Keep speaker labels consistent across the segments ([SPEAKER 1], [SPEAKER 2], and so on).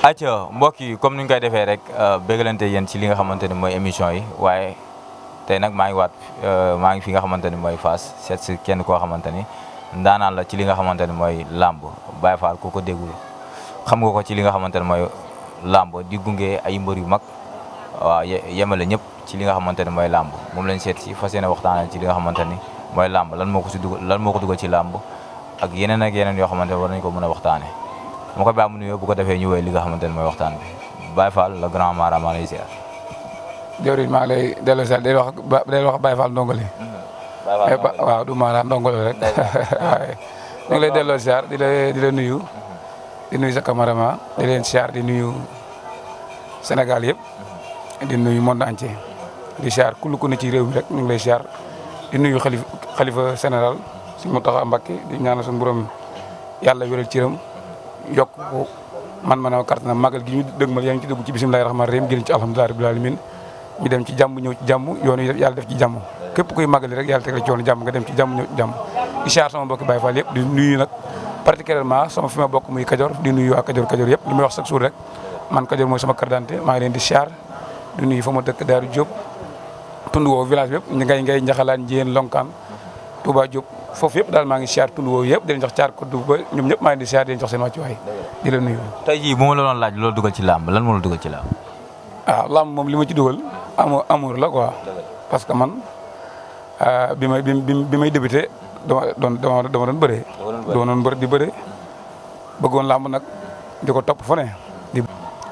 [SPEAKER 1] acca mbokk yi comme ni ñu koy defee rek bégalante yéen ci li nga xamante ni mooy émission yi waaye tey nag maa ngi fi nga xamante ni mooy Fass seet si kenn koo xamante ni ndaanaan la ci li nga xamante ni mooy làmb Baye Fall ku ko déggul xam nga ko ci li nga xamante ni mooy làmb di gunge ay mbër yu mag waaw yemale ñëpp ci li nga xamante ni mooy làmb moom lañ seet si fas yéene waxtaanee ci li nga xamante ni mooy làmb lan moo ko dugal ci làmb ak yeneen yoo xamante ni war nañ ko mën a waxtaanee moo koy baax mu nuyoo bu ko defee ñu wéy li nga xamante ni mooy waxtaan bi Baye Fall le grand mara maa lay ziar.
[SPEAKER 2] jërëjëf maa ngi lay delloo ziar day wax Baye Fall ndongole. waaw du mara ndongole rek. waaye ñu ngi lay delloo ziar di la nuyu. di nuyu sa cameraman di leen ziar di nuyu Sénégal yëpp. di nuyu monde entier. di ziar ku ne ci réew mi rek ñu ngi lay ziar di nuyu xalifa général suñu Mountakha Mbacké di ñaanal suñu borom yàlla wéral ciram yokk ko man a carte na magal gi ñu dëgmal yaa ngi ci dugg ci bismillahir rahmanir rahim génn ci alhamdulillahi rabbil alamin ñu dem ci jàmm ñëw ci jàmm yoon yi yàlla def ci jàmm képp kuy magali rek yàlla teg la ci yoonu jàmm nga dem ci jàmm ñëw ci jàmm di siyaar sama mbokki Baye Fall yëpp di nuyu nag particulièrement sama fi ma bokk muy Kajoor di nuyu waa Kajoor yëpp li may wax chaque jour rek man Kajoor mooy sama carte d'identité maa ngi leen di siyaar di nuyu fa ma dëkk Daaru Diop tund woowu village bi yëpp ngay njaxalaan njiyeen lonkaan Touba Diop foofu yëpp daal maa ngi siyaar tund woowu yëpp di leen jox caar ko ba ñoom ñëpp maa ngi di siyaar di leen jox seen wàccuwaay di la nuyu.
[SPEAKER 1] tey jii bu ma la doon laaj loolu dugal ci làmb lan moo la dugal ci làmb.
[SPEAKER 2] làmb moom li ma ci dugal amour la quoi parce que man bi may débuté dama doon bëree. di bëree bëggoon làmb nag di ko topp fu ne di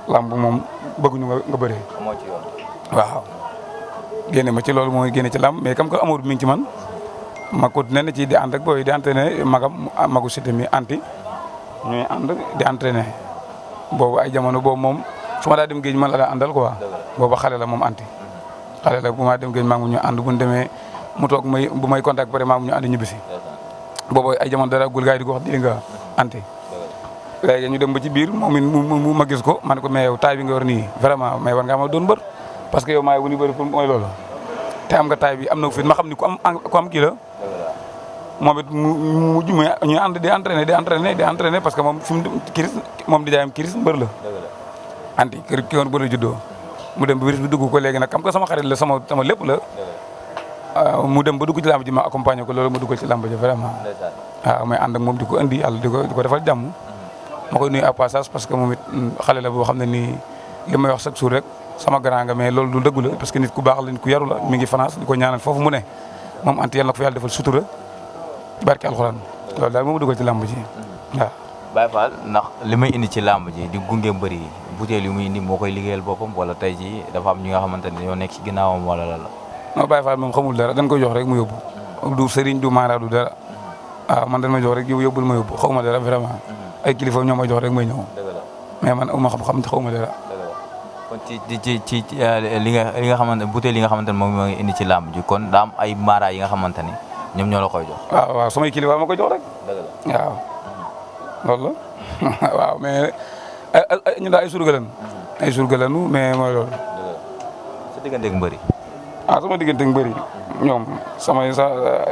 [SPEAKER 2] làmb moom bëgguñu nga bëree.
[SPEAKER 1] amoo ci yoon.
[SPEAKER 2] waaw génne ma ci loolu mooy génne ci làmb mais comme que amour bi mi ngi ci man. ma continué na ci di ànd ak booy di entraîné magu Siteu mi anti ñuy ànd di entraîné boobu ay jamono boobu moom su ma daa dem géej man la daa àndal quoi boobu xale la moom anti xale la bu ma dem géej maa ngi ñu ànd bu ñu demee mu toog bu may contact pare maa ngi ñu ànd ñibbisi boobu ay jamono dara gul gaay di ko wax di nga anti léegi ñu dem ba ci biir moom it mu ma gis ko ma ne ko mais yow taay bi nga war nii vraiment mais war ngaa ma doon bër parce que yow maay wuni bëri pour mooy loolu te am nga taay bi am na fi ma xam ni ku am kii la moom it mu mujj ñu ànd di entraîné parce que moom fi mu kiris moom di jaayam kiris mbër la. anti kër ki woon ba la juddoo mu dem ba virus bi dugg ko léegi nag xam nga sama xarit la sama lépp la mu dem ba dugg ci làmb ji ma accompagné ko loolu ma duggal ci làmb ji vraiment. waaw may ànd ak moom di ko indi yàlla di ko defal jàmm. ma koy nuyu à passage parce que moom it xale la boo xam ne nii li may wax chaque jour rek sama grand nga mais loolu du dëggu la parce que nit ku baax la nit ku yaru la mi ngi France di ko ñaanal foofu mu ne moom anti yàlla na ko fa yàlla defal sutura barke alxuraan loolu daal moom dugal ci làmb ji waaw.
[SPEAKER 1] Baye Fall ndax li may indi ci làmb ji di gunge mbër yi butéel yu muy indi moo koy liggéeyal boppam wala tey jii dafa am ñi nga xamante ne ñoo nekk ci ginnaawam wala la.
[SPEAKER 2] non Baye Fall moom xamul dara dañ koy jox rek mu yóbbu. du sëriñ du maara du dara waaw man dañ ma jox rek yóbbul ma yóbbu xaw ma dara vraiment ay kilifa ñoo ma jox rek may ñëw mais man uma xam-xam xaw ma dara.
[SPEAKER 1] kon ci li nga xamante butéel yi nga xamante ne moom moo ngi indi ci làmb ji kon daa am ay maara yi nga xamante ni ñoom ñoo la koy jox.
[SPEAKER 2] waaw samay kilifa ma koy jox rek. waaw loolu la waaw mais ñu daal ay surga lañu mais mooy loolu.
[SPEAKER 1] sa digganteeg mbëri.
[SPEAKER 2] sama digganteeg mbëri ñoom sa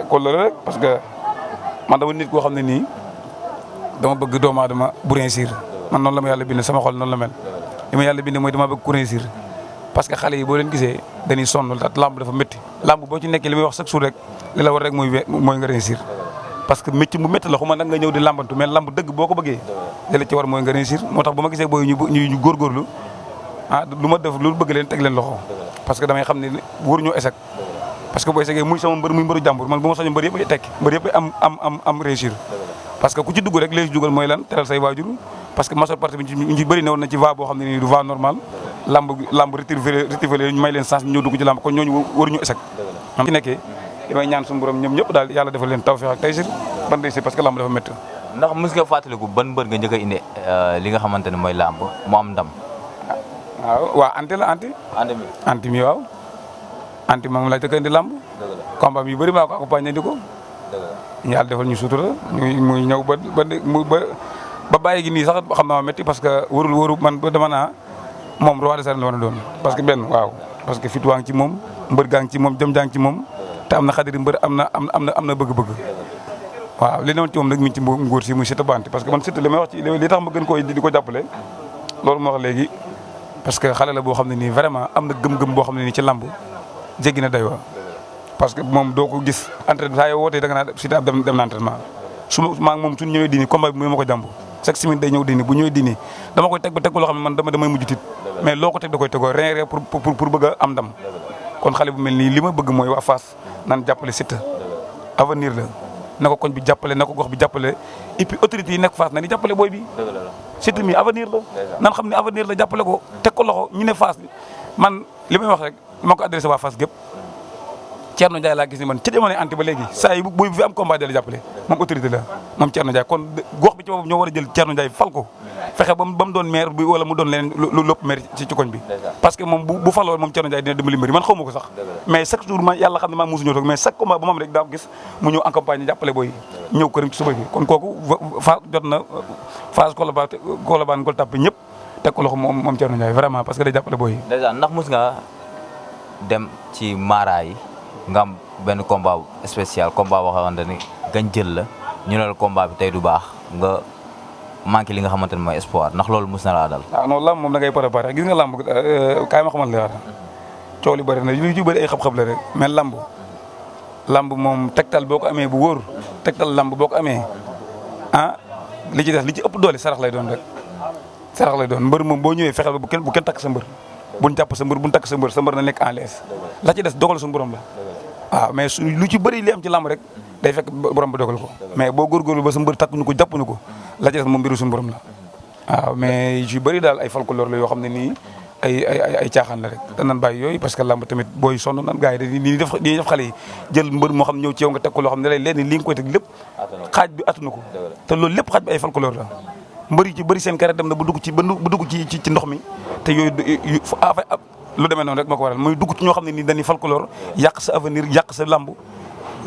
[SPEAKER 2] kóllëre rek parce que man dama nit koo xam ne nii dama bëgg doomu aadama bu réussir man noonu la ma yàlla bind sama xol noonu la mel. li ma yàlla bind mooy dama bëgg ku réussir parce que xale yi boo leen gisee dañuy sonn ndax lamb dafa métti lamb boo ci nekkee li may wax chaque jour rek li la war rek mooy nga réussir parce que métti mu métti la xuma nag nga ñëw di lambantu mais lamb dëgg boo ko bëggee li la ci war mooy nga réussir moo tax bu ma gisee booy ñu góorgóorlu lu ma def lu bëgg leen teg leen loxo parce que damay xam ne waruñoo échec parce que boo échecee muy sama mbër muy mbëru jàmbur man bu ma sañoon mbër yëpp tekki mbër yëpp am réussir parce que ku ci dugg rek léegi dugal mooy lan teral say waajur parce que majeure partie bi ñu ci bëri ne woon na ci va boo xam ne nii du va normal lamb rétivé ñu may leen chance ñu ñëw dugg ci lamb kon ñooñu waruñu échec am ci nekkee li may ñaan suñu borom ñoom ñëpp daal yàlla defal leen tawfeex ak taysir ban réussir parce que lamb dafa métti.
[SPEAKER 1] ndax mos nga fàttaliku ban mbër nga njëkk a indi li nga xamante ne mooy lamb mu am ndam.
[SPEAKER 2] waaw anti mi waaw anti moom laa jëkk a indi lamb combat yu bëri maa ko accompagné di ko yàlla defal ñu sutura muy ñëw ba ba bàyyi gi nii sax xam naa métti parce que waru man dama naa moom roi des arènes la war a doon parce que benn waaw parce que fit waa ngi ci moom mbër gaa ngi ci moom jëm jaa ngi ci moom te am na xadiri mbër am na bëgg-bëgg waaw li ne woon ci moom nag mi ngi ci nguur si muy Siteu bu Anti parce que man Siteu li may wax ci li tax ma gën koy di ko jàppale loolu ma wax léegi parce que xale la boo xam ne nii vraiment am na gëm-gëm boo xam ne nii ci lamb jéggi na day wa parce que moom doo ko gis entraînement saa yoo wootee da nga naan Siteu ab dem na entraînement su ma moom suñu ñëwee dini combat bi mu ma ko jàmb chaque semaine day ñëw dini bu ñëwee dini dama koy teg ba teg ko loo xam ne man damay mujj tiit mais loo ko teg da koy tegoo rien pour bëgg a am ndam kon xale bu mel nii li ma bëgg mooy waa Fass naan jàppale Siteu avenir la na ko koñ bi jàppale na ko gox bi jàppale et puis autorités yi nekk Fass na ni jàppale booy bi Siteu mi avenir la nan xam ne avenir la jàppale ko teg ko loxo ñu ne Fass man li may wax rek ma ko adressé waa Fass gépp Thierno Ndiaye laa gis ni man ci jamono Anti ba léegi saa yi bu fi am combat dee la jàppale moom autorité la moom Thierno Ndiaye kon gox bi ci boppam ñoo war a jël Thierno Ndiaye fal ko fexe ba mu doon maire bi wala mu doon leneen lu lépp maire ci koñ bi parce que moom bu faloo moom Thierno Ndiaye dina dimbali mbir man xaw ma ko sax mais chaque jour ma yàlla xam ne maa mosuñoo toog mais chaque combat ba ma am rek daa ko gis mu ñëw accompagner jàppale booy ñëw këram ci suba bi kon kooku fa jot na phase Colobane Gueule Tapée ñëpp teg ko loxo moom Thierno Ndiaye vraiment parce que day jàppale booy
[SPEAKER 1] déjà ndax mos nga dem ci mara yi nga am benn combat spécial combat boo xamante ni gañ jël la ñu ne la combat bi tey du baax nga manqué li nga xamante ne mooy espoir ndax loolu mos na laa dal.
[SPEAKER 2] waaw non lamb moom da ngay préparé gis nga lamb kaay ma xamal la coow li bëri na lu ci bëri ay xam-xam la rek mais lamb moom tegtal boo ko amee bu wóor tegtal lamb boo ko amee li ci des li ci ëpp doole sarax lay doon rek sarax lay doon mbër moom boo ñëwee fexeel ba bu kenn takk sa mbër buñ jàpp sa mbër buñ takk sa mbër na nekk en l'aise la ci des dogal suñu borom la waaw mais lu ci bëri li am ci lamb rek day fekk borom ba dogal ko mais boo góorgóorlu ba sa mbër takkuñu ko jàppuñu ko la ci des moom mbiru suñu borom la waaw mais yu bëri daal ay folklore la yoo xam ne nii ay caaxaan la rek danan bàyyi yooyu parce que lamb tamit booy sonn nan gars yi dañuy def xale yi jël mbër moo xam ñëw ci yow nga teg ko loo xam ne lay leen ni li nga koy teg lépp xaaj bi attunu ko te loolu lépp xaaj bi ay folklore la mbër yi ci bëri seen carrière dem na bu dugg ci ndox mi te yooyu lu demee noonu rek moo ko waral muy dugg ci ñoo xam ne nii dañuy folklore yàq sa avenir yàq sa lamb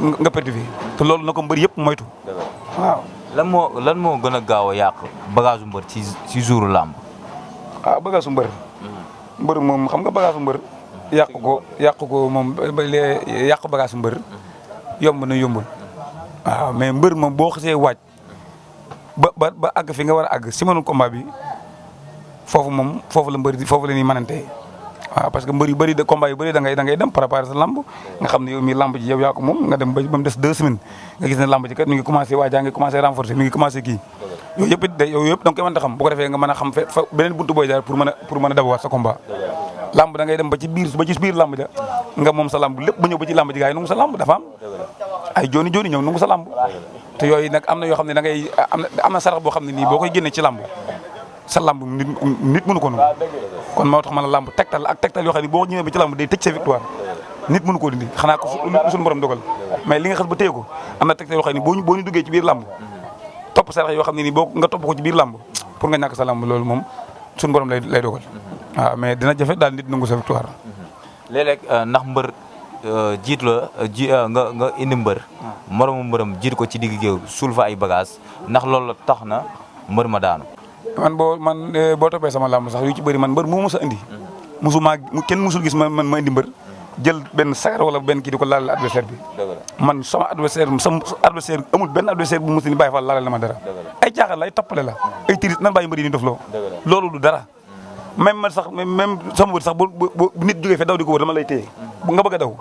[SPEAKER 2] nga pertifi te loolu na ko mbër yëpp moytu waaw
[SPEAKER 1] lan moo gën a gaaw a yàq bagage mbër ci jouru lamb
[SPEAKER 2] bagage mbër moom xam nga bagage mbër yàq ko moom yàq bagage mbër yomb na yombul waaw mais mbër moom boo xasee waaj ba àgg fi nga war a àgg si mënul combat bi foofu la ñuy mënantee waaw parce que mbër yu bëri de combat yu bëri da ngay dem préparer sa lamb nga xam ne yow mii lamb ji yow yaa ko moom nga dem ba mu des 2 semaines nga gis ne lamb ji kat mi ngi commencé waajaa ngi commencé renforcer mi ngi commencé kii yooyu yëpp da nga koy mën a xam bu ko defee nga mën a xam fa beneen buntu booy jaar pour mën a dabawaat sa combat lamb da ngay dem ba ci biir lamb ja nga moom sa lamb lépp ba ñëw ba ci lamb ji gars yi nungu sa lamb dafa am ay jooni ñëw nungu sa lamb te yooyu nag am na yoo xam ne da ngay am na sarax boo xam ne nii boo koy génnee ci lamb sa lamb nit mënu ko noonu kon moo tax ma la lamb tegtal yoo xam ne boo ñëwee ba ci lamb day tëj sa victoire nit mënu koo dindi xanaa ko suñu borom dogal mais li nga xas ba téye ko am na tegtal yoo xam ne boo ñu duggee ci biir lamb topp sarax yoo xam ne nii boo nga topp ko ci biir lamb pour nga ñàkk sa lamb loolu moom suñu borom lay dogal waaw mais dina jafe daal nit nangu sa victoire.
[SPEAKER 1] léeg-léeg ndax mbër jiit la nga indi mbër moromu mbërëm jiit ko ci digg géew suul fa ay bagage ndax loolu tax na mbër ma daanu. boo toppee sama lamb sax yu ci bëri man mbër moo mos a indi kenn musul gis ma indi mbër jël benn sagar wala benn kii di ko laal adversaire bi man sama adversaire amul benn adversaire bu mos ni bàyyi fa laalal na ma dara ay caaxaan la ay tappale la ay tirit nan bàyyi mbër yi ni def loo loolu du dara même sama wër sax bu nit jógee fe daw di ko wër dama lay téye nga bëgg a daw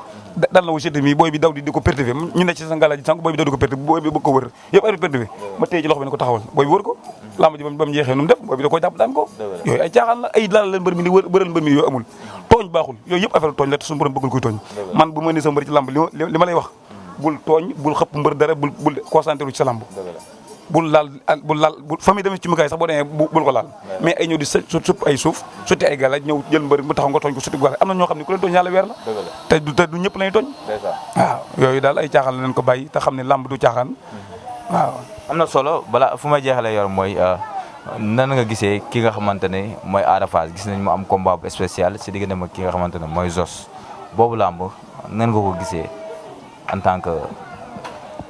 [SPEAKER 1] dal na wu Siteu mi booy bi daw di ko pertivé ñu ne ci sa ngalaji sànq booy bi daw di ko pertivé booy bi bëgg ko wër yëpp ay pertivé ma téye ci loxo bi ne ko taxawal booy bi wër ko lamb ji ba mu jeexee nu mu def booy bi da koo jàpp daan ko yooyu ay caaxaan la ay laal leen mbër mi ni wëral mbër mi yooyu amul tooñ baaxul yooyu yëpp affaire tooñ la te suñu borom bëggul koy tooñ man bu ma ni sa mbër ci lamb li ma lay wax bul tooñ bul xëpp mbër dara bul concentré ci sa lamb bul laal fa muy demee ci mukaay sax boo demee bul ko laal mais ay ñëw di supp ay suuf sotti ay galaaj ñëw jël mbër mu taxaw nga tooñ ko sotti galaaj am na ñoo xam ne ku leen tooñ yàlla weer la te du ñëpp lañuy tooñ waaw yooyu daal ay caaxaan la leen ko bàyyi te xam ne lamb du caaxaan waaw am na solo balaa fu may jeexalee yor mooy nan nga gisee ki nga xamante ne mooy Ada Fass gis nañ mu am combat bu spécial si diggante ak ki nga xamante ne mooy Zoss boobu lamb nan nga ko gisee en tant que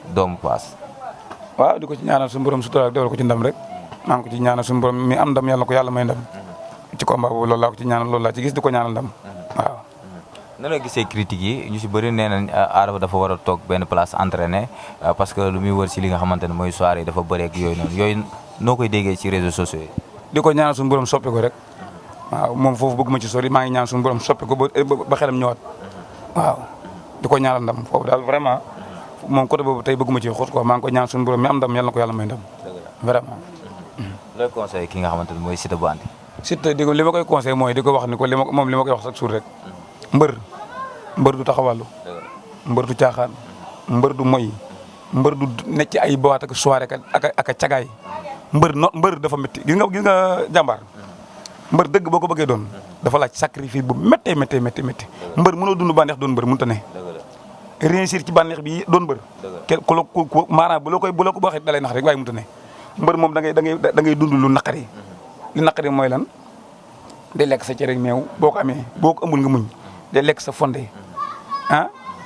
[SPEAKER 1] doomu Fass
[SPEAKER 2] waaw di ko ci ñaanal suñu borom sutura ak defal ko ci ndam rek maa ngi ko ci ñaanal suñu borom mi am ndam yàlla ko yàlla may ndam ci combat boobu loolu laa ko ci ñaanal loolu laa ci gis di ko ñaanal ndam waaw.
[SPEAKER 1] nan la gisee critiques yi ñu si bëri nee nañ Ada dafa war a toog benn place entraîné parce que lu muy wër si li nga xamante ne mooy soirée yi dafa bëri ak yooyu noonu yooyu noo koy déggee ci réseaux sociaux yi.
[SPEAKER 2] di ko ñaanal suñu borom soppi ko rek waaw moom foofu bëgguma ci sori maa ngi ñaan suñu borom soppi ko ba xelam ñëwaat waaw di ko ñaanal ndam foofu daal vraiment moom côté boobu tey bëgguma ci xóot quoi maa ngi ko ñaan suñu borom mi am ndam yàlla na ko yàlla may ndam vraiment.
[SPEAKER 1] looy conseil ki nga xamante ne mooy Siteu bu Andi.
[SPEAKER 2] Siteu di ko li ma koy conseil mooy di ko wax ni ko li ma koy wax chaque jour rek mbër du taxawàllu mbër du caaxaan mbër du moy mbër du necc ay boîte ak soirée ak a cagaay mbër dafa métti gis nga jàmbaar mbër dëgg boo ko bëggee doon dafa laaj sacrifice bu méttee mbër mënoo dund bànneex doon mbër mënut a ne réussir ci bànneex bi doon mbër ku maanaam bu la ko waxee dalay nax rek waaye mënut a ne mbër moom da ngay dund lu naqari li naqari mooy lan day lekk sa cere meew boo ko amee boo ko amul nga muñ day lekk sa fondé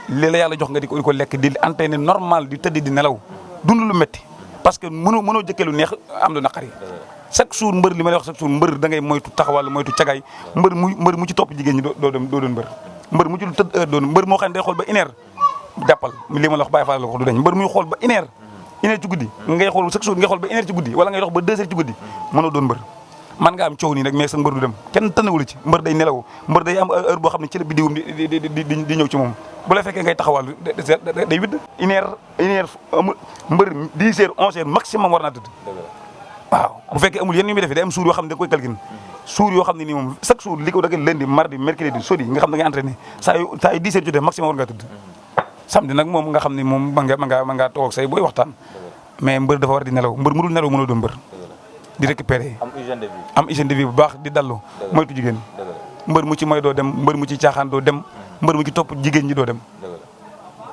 [SPEAKER 2] li la yàlla jox nga di ko lekk di entraîner normal di tëdd di nelaw dund lu métti parce que mënoo jëkkee lu neex am lu naqari chaque jour mbër li ma lay wax chaque jour mbër da ngay moytu taxawal moytu cagaay mbër mu ci topp jigéen ñi doo doon mbër mu ci lu tëdd heure doon mbër moo xam ne day xool ba une heure jàppal li ma la wax bàyyi fa la wax du dañ mbër muy xool ba une heure ci guddi ngay xool chaque jour ngay xool ba une heure ci guddi wala ngay dox ba 2 heures ci guddi mënoo doon mbër man nga am coow nii rek mais sa mbër du dem kenn tënawul ci mbër day nelaw mbër day am heure boo xam ne ci la biddiwum di ñëw ci moom bu la fekkee ngay taxawal day widd une heure mbër 10 heures 11 heures maximum war naa tëdd waaw bu fekkee amul yenn yu muy defee day am suur yoo xam ne da koy calculer suur yoo xam ne nii moom chaque jour li ko da ngay lundi mardi mercredi jeudi nga xam da ngay entraîné saa yu 10 heures jotee maximum war ngaa tëdd samedi nag moom nga xam ne moom ma nga toog say booy waxtaan mais mbër dafa war di nelaw mbër mu dul nelaw mënoo doon mbër di récupérer am hygiène de vie bu baax di dallu moytu jigéen mbër mu ci mooy doo dem mbër mu ci caaxaan doo dem mbër mu ci topp jigéen ñi doo dem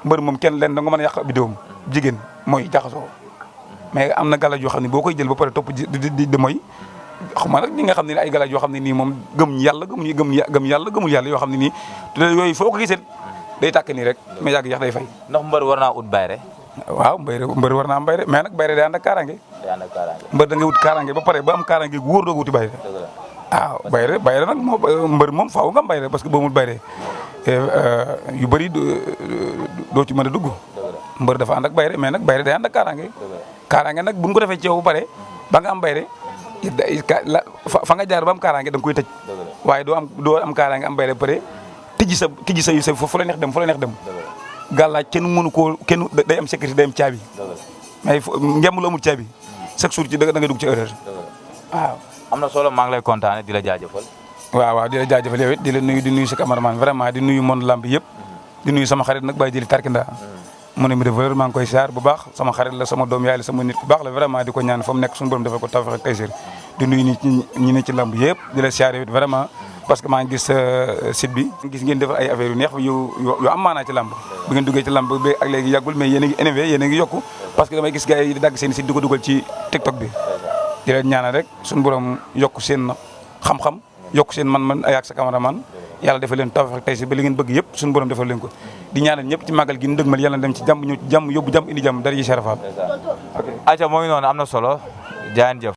[SPEAKER 2] mbër moom kenn leen da nga mën a yàq bidéwam jigéen mooy jaxasoo mais am na galaaj yoo xam ne boo koy jël ba pare topp di mooy xuma nag ñi nga xam ne ay galaaj yoo xam ne nii moom gëm yàlla gëmul yàlla yoo xam ne nii te yooyu foo ko gisee day tàkk nii rek mais yàgg yax day fay.
[SPEAKER 1] ndax mbër war naa ut bayre.
[SPEAKER 2] waaw mbër war naa am bayre mais nag bayre day ànd ak kaaraange. mbër da ngay wut kaaraange ba pare ba am kaaraange gu wóor doo wuti bayre. waaw bayre nag mbër moom faaw nga am bayre parce que boo mul bayre yu bëri doo ci mën a dugg. mbër dafa ànd ak bayre mais nag bayre day ànd ak kaaraange. kaaraange nag bu ñu ko defee ci yow ba pare ba nga am bayre fa nga jaar ba am kaaraange da nga koy tëj. waaye doo am kaaraange am bayre ba pare tijji sa fu la neex dem. gàllaaj kenn mënu koo kenn day am sécurité day am caabi mais ngem lu amul caabi chaque jour ci da nga dugg ci erreur waaw.
[SPEAKER 1] am na solo maa ngi lay kontaane di la jaajëfal.
[SPEAKER 2] waaw di la jaajëfal yow it di la nuyu di nuyu sa cameraman vraiment di nuyu monde lamb yëpp di nuyu sama xarit nag Baye Jëli Tarkinda mu ne mi de valeur maa ngi koy siyaar bu baax sama xarit la sama doom yaay la sama nit ku baax la vraiment di ko ñaan fa mu nekk suñu borom defal ko tawfeex ak taysir di nuyu ñi ne ci lamb yëpp di la siyaar yow it vraiment parce que maa ngi gis site bi gis ngeen defal ay affaire yu neex yu am maanaa ci lamb bu ngeen duggee ci lamb bi ak léegi yàggul mais yéen a ngi innové yéen a ngi yokku parce que damay gis gars yi di dagg seen site di ko dugal ci TikTok bi di leen ñaanal rek suñu borom yokk seen xam-xam yokk seen man ay ak sa cameraman yàlla defal leen tawfeex ak taysir ba li ngeen bëgg yëpp suñu borom defal leen ko di ñaanal ñëpp ci màggal gi ñu dëgmal yàlla dem ci jàmm ñëw ci jàmm yóbbu jàmm indi jàmm dara ji sharafal
[SPEAKER 1] aca moo ngi noonu am na solo jaan jëf